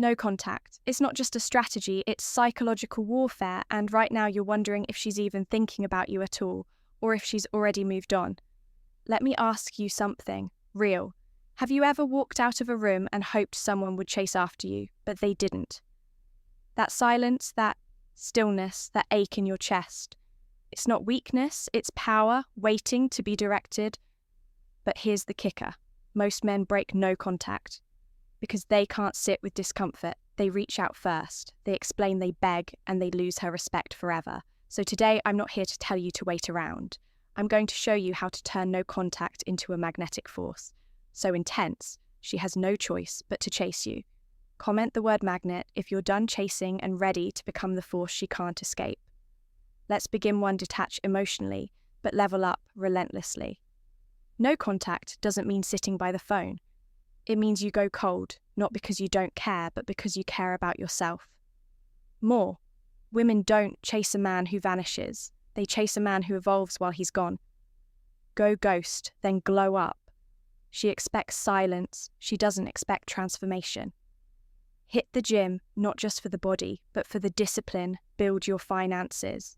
No contact. It's not just a strategy, it's psychological warfare, and right now you're wondering if she's even thinking about you at all, or if she's already moved on. Let me ask you something real. Have you ever walked out of a room and hoped someone would chase after you, but they didn't? That silence, that stillness, that ache in your chest. It's not weakness, it's power waiting to be directed. But here's the kicker. Most men break no contact. Because they can't sit with discomfort, they reach out first. They explain, they beg, and they lose her respect forever. So today, I'm not here to tell you to wait around. I'm going to show you how to turn no contact into a magnetic force. So intense, she has no choice but to chase you. Comment the word magnet if you're done chasing and ready to become the force she can't escape. Let's begin one detach emotionally, but level up relentlessly. No contact doesn't mean sitting by the phone. It means you go cold, not because you don't care, but because you care about yourself. More, women don't chase a man who vanishes. They chase a man who evolves while he's gone. Go ghost, then glow up. She expects silence. She doesn't expect transformation. Hit the gym, not just for the body, but for the discipline. Build your finances.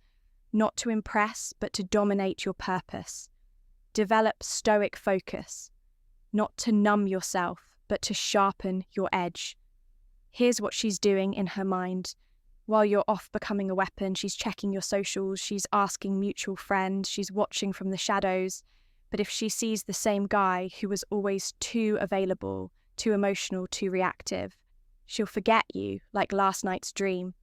Not to impress, but to dominate your purpose. Develop stoic focus. Not to numb yourself, but to sharpen your edge. Here's what she's doing in her mind. While you're off becoming a weapon, she's checking your socials, she's asking mutual friends, she's watching from the shadows. But if she sees the same guy who was always too available, too emotional, too reactive, she'll forget you like last night's dream.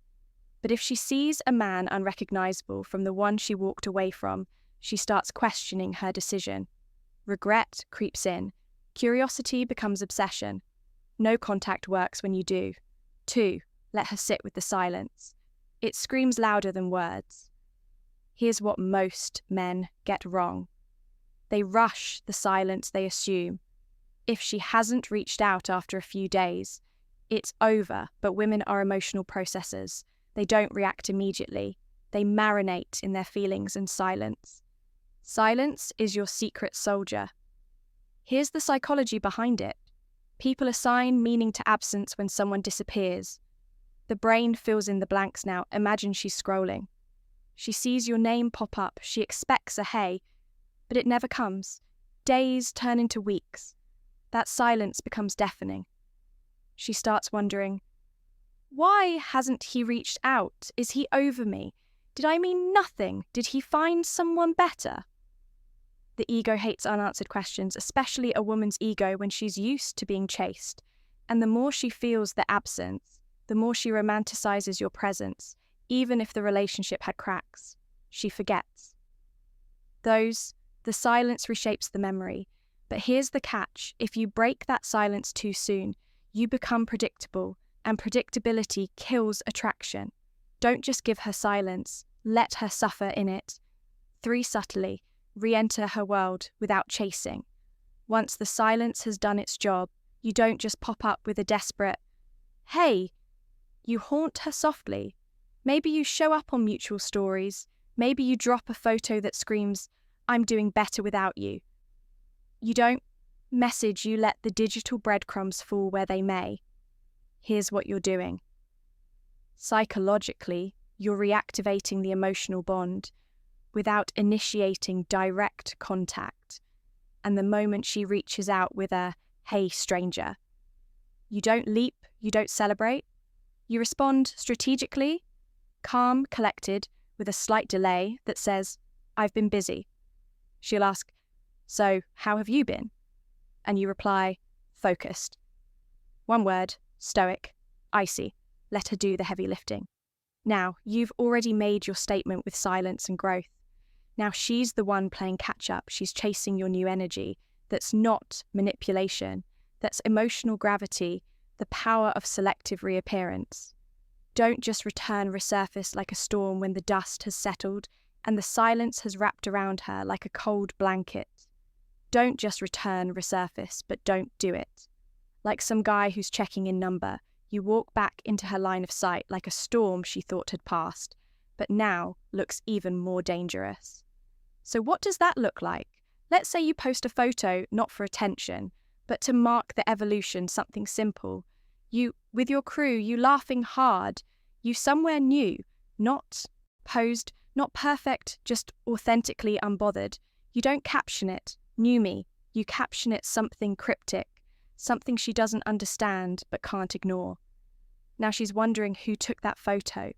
But if she sees a man unrecognizable from the one she walked away from, she starts questioning her decision. Regret creeps in. Curiosity becomes obsession. No contact works when you do. 2. Let her sit with the silence. It screams louder than words. Here's what most men get wrong. They rush the silence they assume. If she hasn't reached out after a few days, it's over, but women are emotional processors. They don't react immediately. They marinate in their feelings and silence. Silence is your secret soldier. Here's the psychology behind it. People assign meaning to absence when someone disappears. The brain fills in the blanks now. Imagine she's scrolling. She sees your name pop up. She expects a hey, but it never comes. Days turn into weeks. That silence becomes deafening. She starts wondering, why hasn't he reached out? Is he over me? Did I mean nothing? Did he find someone better? The ego hates unanswered questions, especially a woman's ego when she's used to being chased. And the more she feels the absence, the more she romanticizes your presence, even if the relationship had cracks. She forgets. The silence reshapes the memory. But here's the catch. If you break that silence too soon, you become predictable, and predictability kills attraction. Don't just give her silence. Let her suffer in it. 3. Subtly. Re-enter her world without chasing. Once the silence has done its job, you don't just pop up with a desperate, hey. You haunt her softly. Maybe you show up on mutual stories. Maybe you drop a photo that screams, I'm doing better without you. You don't message, you let the digital breadcrumbs fall where they may. Here's what you're doing. Psychologically, you're reactivating the emotional bond without initiating direct contact. And the moment she reaches out with a, hey, stranger, you don't leap, you don't celebrate. You respond strategically, calm, collected, with a slight delay that says, I've been busy. She'll ask, so how have you been? And you reply, focused. One word, stoic, icy. Let her do the heavy lifting. Now, you've already made your statement with silence and growth. Now she's the one playing catch-up. She's chasing your new energy. That's not manipulation. That's emotional gravity, the power of selective reappearance. Don't just resurface like a storm when the dust has settled and the silence has wrapped around her like a cold blanket. Don't just resurface, but don't do it. Like some guy who's checking in number, you walk back into her line of sight like a storm she thought had passed, but now looks even more dangerous. So what does that look like? Let's say you post a photo not for attention, but to mark the evolution, something simple. You, with your crew, you laughing hard. You somewhere new, not posed, not perfect, just authentically unbothered. You don't caption it, new me. You caption it something cryptic, something she doesn't understand but can't ignore. Now she's wondering who took that photo.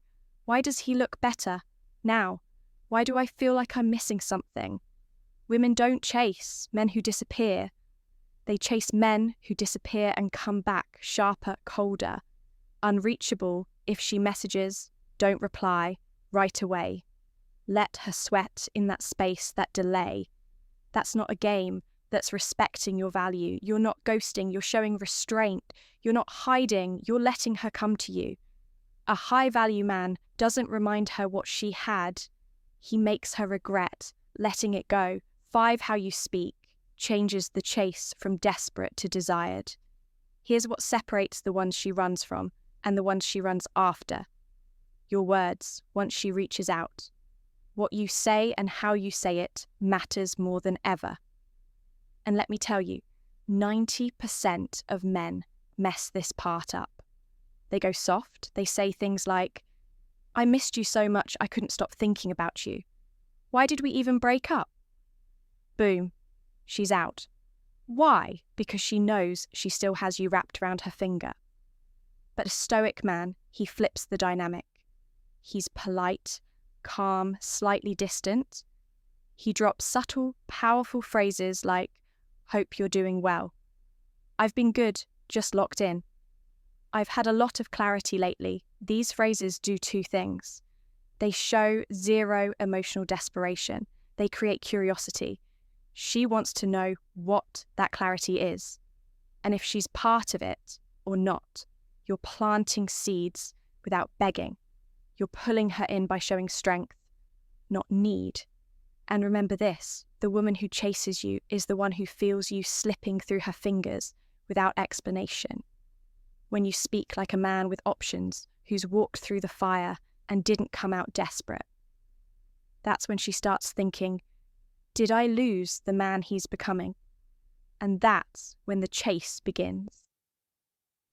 Why does he look better now? Why do I feel like I'm missing something? Women don't chase men who disappear. They chase men who disappear and come back sharper, colder, unreachable if she messages, don't reply, right away. Let her sweat in that space, that delay. That's not a game. That's respecting your value. You're not ghosting, you're showing restraint. You're not hiding, you're letting her come to you. A high-value man doesn't remind her what she had. He makes her regret, letting it go. 5. How you speak changes the chase from desperate to desired. Here's what separates the ones she runs from and the ones she runs after. Your words, once she reaches out. What you say and how you say it matters more than ever. And let me tell you, 90% of men mess this part up. They go soft, they say things like, I missed you so much I couldn't stop thinking about you. Why did we even break up? Boom, she's out. Why? Because she knows she still has you wrapped around her finger. But a stoic man, he flips the dynamic. He's polite, calm, slightly distant. He drops subtle, powerful phrases like, hope you're doing well. I've been good, just locked in. I've had a lot of clarity lately. These phrases do 2 things. They show zero emotional desperation. They create curiosity. She wants to know what that clarity is. And if she's part of it or not, you're planting seeds without begging. You're pulling her in by showing strength, not need. And remember this, the woman who chases you is the one who feels you slipping through her fingers without explanation. When you speak like a man with options who's walked through the fire and didn't come out desperate. That's when she starts thinking, did I lose the man he's becoming? And that's when the chase begins.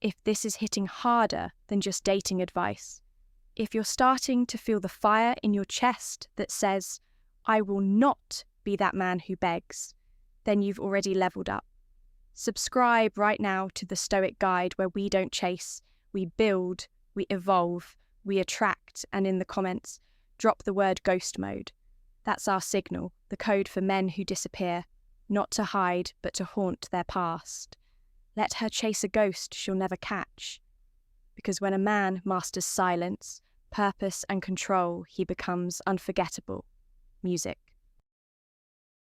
If this is hitting harder than just dating advice, if you're starting to feel the fire in your chest that says, I will not be that man who begs, then you've already leveled up. Subscribe right now to the Stoic Guide where we don't chase, we build, we evolve, we attract, and in the comments, drop the word ghost mode. That's our signal, the code for men who disappear, not to hide but to haunt their past. Let her chase a ghost she'll never catch. Because when a man masters silence, purpose and control, he becomes unforgettable. Music.